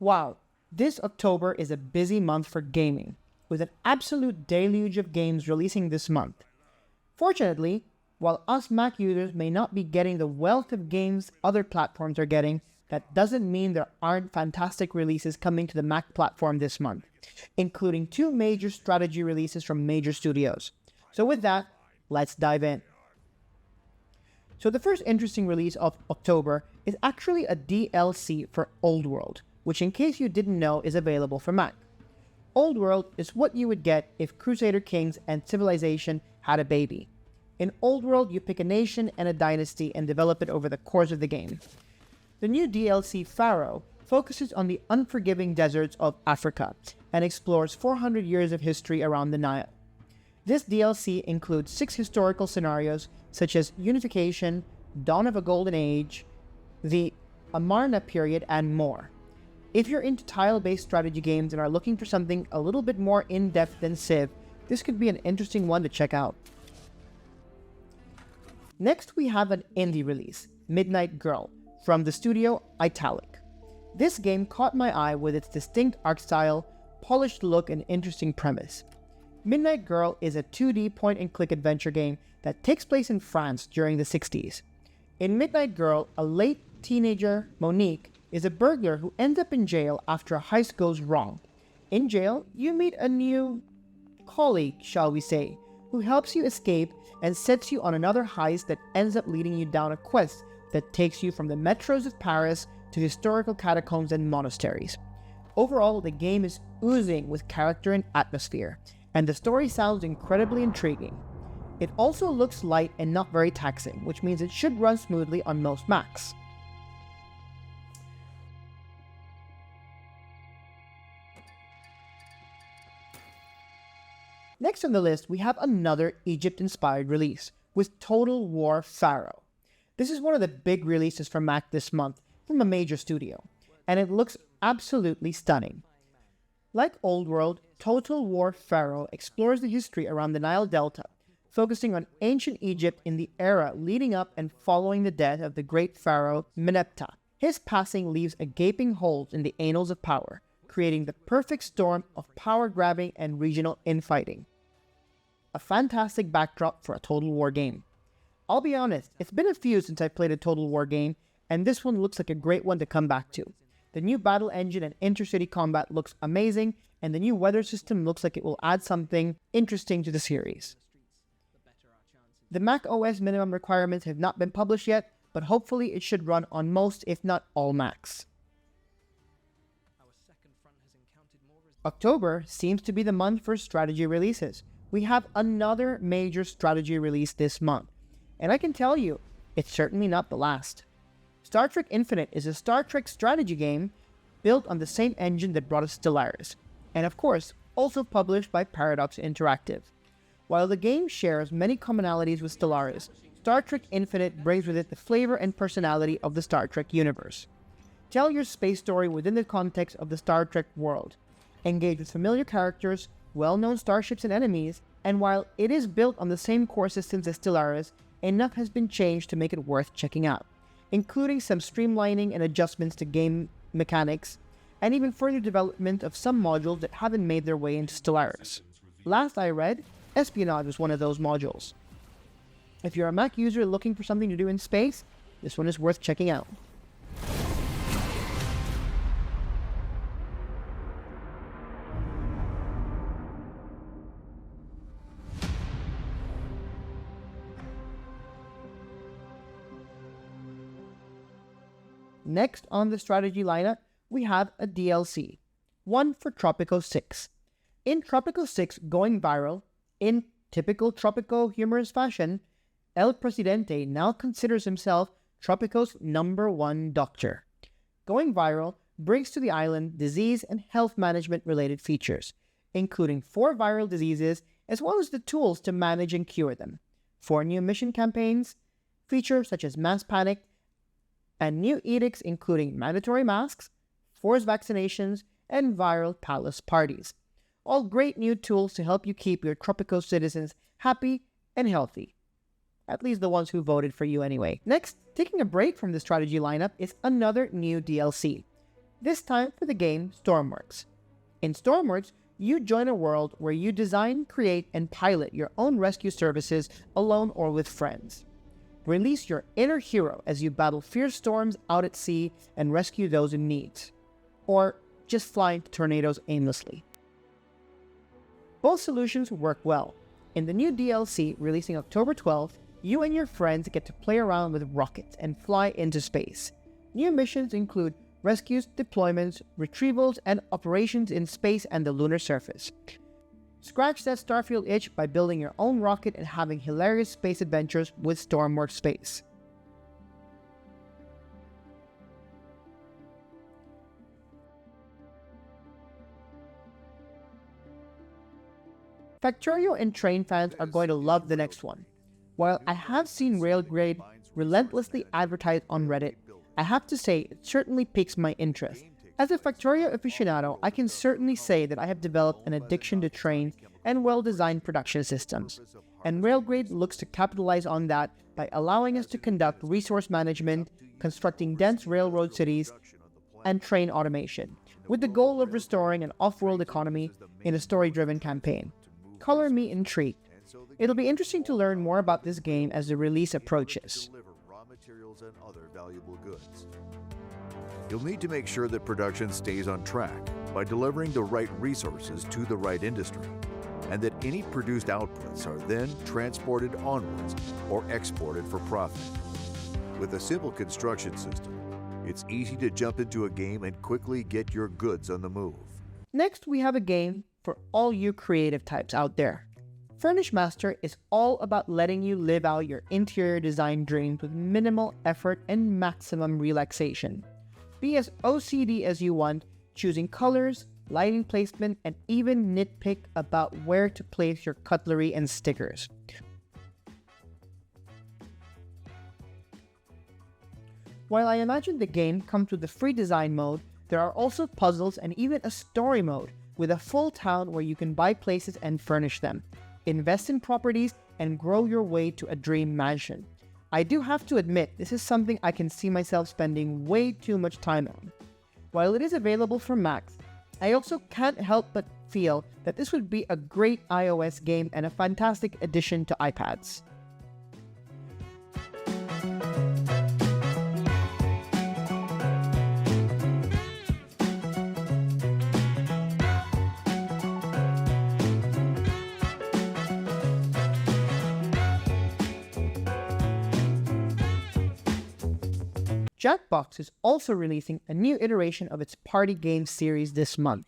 Wow, this October is a busy month for gaming, with an absolute deluge of games releasing this month. Fortunately, while us Mac users may not be getting the wealth of games other platforms are getting, that doesn't mean there aren't fantastic releases coming to the Mac platform this month, including 2 major strategy releases from major studios. So with that, let's dive in. So the first interesting release of October is actually a DLC for Old World, which in case you didn't know is available for Mac. Old World is what you would get if Crusader Kings and Civilization had a baby. In Old World, you pick a nation and a dynasty and develop it over the course of the game. The new DLC Pharaoh focuses on the unforgiving deserts of Africa and explores 400 years of history around the Nile. This DLC includes 6 historical scenarios such as Unification, Dawn of a Golden Age, the Amarna period, and more. If you're into tile-based strategy games and are looking for something a little bit more in-depth than Civ, this could be an interesting one to check out. Next, we have an indie release, Midnight Girl, from the studio Italic. This game caught my eye with its distinct art style, polished look, and interesting premise. Midnight Girl is a 2D point-and-click adventure game that takes place in France during the 60s. In Midnight Girl, a late teenager, Monique, is a burglar who ends up in jail after a heist goes wrong. In jail, you meet a new colleague, shall we say, who helps you escape and sets you on another heist that ends up leading you down a quest that takes you from the metros of Paris to historical catacombs and monasteries. Overall, the game is oozing with character and atmosphere, and the story sounds incredibly intriguing. It also looks light and not very taxing, which means it should run smoothly on most Macs. Next on the list, we have another Egypt-inspired release, with Total War Pharaoh. This is one of the big releases for Mac this month from a major studio, and it looks absolutely stunning. Like Old World, Total War Pharaoh explores the history around the Nile Delta, focusing on ancient Egypt in the era leading up and following the death of the great pharaoh Meneptah. His passing leaves a gaping hole in the annals of power, creating the perfect storm of power-grabbing and regional infighting. A fantastic backdrop for a Total War game. I'll be honest, it's been a few since I played a Total War game, and this one looks like a great one to come back to. The new battle engine and intercity combat looks amazing, and the new weather system looks like it will add something interesting to the series. The macOS minimum requirements have not been published yet, but hopefully it should run on most, if not all Macs. October seems to be the month for strategy releases. We have another major strategy release this month, and I can tell you, it's certainly not the last. Star Trek Infinite is a Star Trek strategy game built on the same engine that brought us Stellaris, and of course, also published by Paradox Interactive. While the game shares many commonalities with Stellaris, Star Trek Infinite brings with it the flavor and personality of the Star Trek universe. Tell your space story within the context of the Star Trek world. Engage with familiar characters, well-known starships and enemies, and while it is built on the same core systems as Stellaris, enough has been changed to make it worth checking out, including some streamlining and adjustments to game mechanics, and even further development of some modules that haven't made their way into Stellaris. Last I read, espionage was one of those modules. If you're a Mac user looking for something to do in space, this one is worth checking out. Next on the strategy lineup, we have a DLC, one for Tropico 6. In Tropico 6 going viral, in typical Tropico humorous fashion, El Presidente now considers himself Tropico's #1 doctor. Going viral brings to the island disease and health management related features, including 4 viral diseases as well as the tools to manage and cure them, 4 new mission campaigns, features such as mass panic, and new edicts including mandatory masks, forced vaccinations, and viral palace parties. All great new tools to help you keep your Tropico citizens happy and healthy. At least the ones who voted for you anyway. Next, taking a break from the strategy lineup is another new DLC, this time for the game Stormworks. In Stormworks, you join a world where you design, create, and pilot your own rescue services alone or with friends. Release your inner hero as you battle fierce storms out at sea and rescue those in need. Or just fly into tornadoes aimlessly. Both solutions work well. In the new DLC releasing October 12th, you and your friends get to play around with rockets and fly into space. New missions include rescues, deployments, retrievals, and operations in space and the lunar surface. Scratch that Starfield itch by building your own rocket and having hilarious space adventures with Stormworks Space. Factorio and Train fans are going to love the next one. While I have seen Railgrade relentlessly advertised on Reddit, I have to say it certainly piques my interest. As a Factorio aficionado, I can certainly say that I have developed an addiction to Train and well-designed production systems. And Railgrade looks to capitalize on that by allowing us to conduct resource management, constructing dense railroad cities, and train automation, with the goal of restoring an off-world economy in a story-driven campaign. Color me intrigued. It'll be interesting to learn more about this game as the release approaches. You'll need to make sure that production stays on track by delivering the right resources to the right industry, and that any produced outputs are then transported onwards or exported for profit. With a simple construction system, it's easy to jump into a game and quickly get your goods on the move. Next, we have a game for all you creative types out there. Furnish Master is all about letting you live out your interior design dreams with minimal effort and maximum relaxation. Be as OCD as you want, choosing colors, lighting placement, and even nitpick about where to place your cutlery and stickers. While I imagine the game comes with a free design mode, there are also puzzles and even a story mode with a full town where you can buy places and furnish them, invest in properties, and grow your way to a dream mansion. I do have to admit, this is something I can see myself spending way too much time on. While it is available for Macs, I also can't help but feel that this would be a great iOS game and a fantastic addition to iPads. Jackbox is also releasing a new iteration of its party game series this month.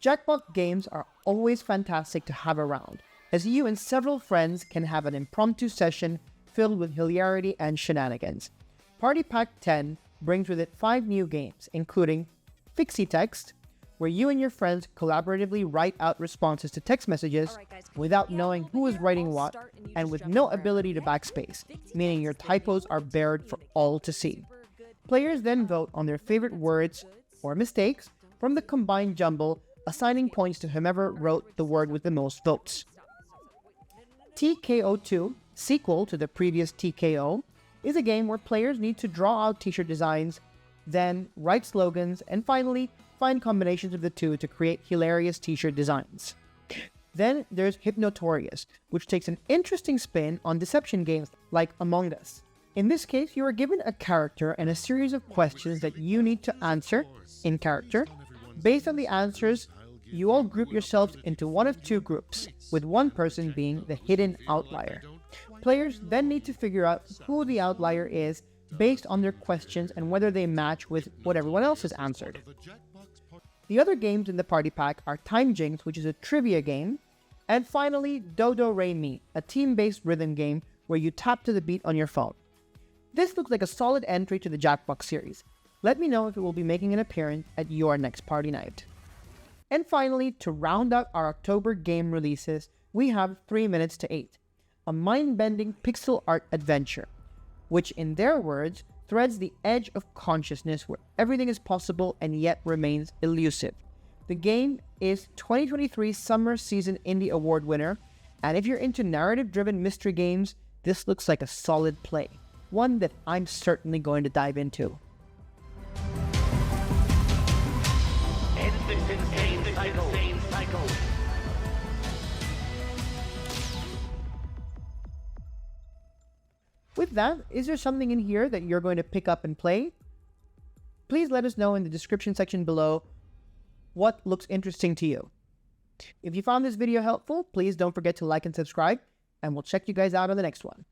Jackbox games are always fantastic to have around, as you and several friends can have an impromptu session filled with hilarity and shenanigans. Party Pack 10 brings with it 5 new games, including Fixie Text, where you and your friends collaboratively write out responses to text messages without knowing who is writing what, and with no ability to backspace, meaning your typos are bared for all to see. Players then vote on their favorite words or mistakes from the combined jumble, assigning points to whomever wrote the word with the most votes. TKO2, sequel to the previous TKO, is a game where players need to draw out t-shirt designs, then write slogans, and finally find combinations of the two to create hilarious t-shirt designs. Then there's Hypnotorious, which takes an interesting spin on deception games like Among Us. In this case, you are given a character and a series of questions that you need to answer in character. Based on the answers, you all group yourselves into one of 2 groups, with one person being the hidden outlier. Players then need to figure out who the outlier is based on their questions and whether they match with what everyone else has answered. The other games in the party pack are Time Jinx, which is a trivia game, and finally Dodo Re Mi, a team-based rhythm game where you tap to the beat on your phone. This looks like a solid entry to the Jackbox series. Let me know if it will be making an appearance at your next party night. And finally, to round out our October game releases, we have 3 Minutes to 8, a mind-bending pixel art adventure, which in their words, threads the edge of consciousness where everything is possible and yet remains elusive. The game is 2023 Summer Season Indie Award winner, and if you're into narrative-driven mystery games, this looks like a solid play, one that I'm certainly going to dive into. With that, is there something in here that you're going to pick up and play? Please let us know in the description section below what looks interesting to you. If you found this video helpful, please don't forget to like and subscribe, and we'll check you guys out on the next one.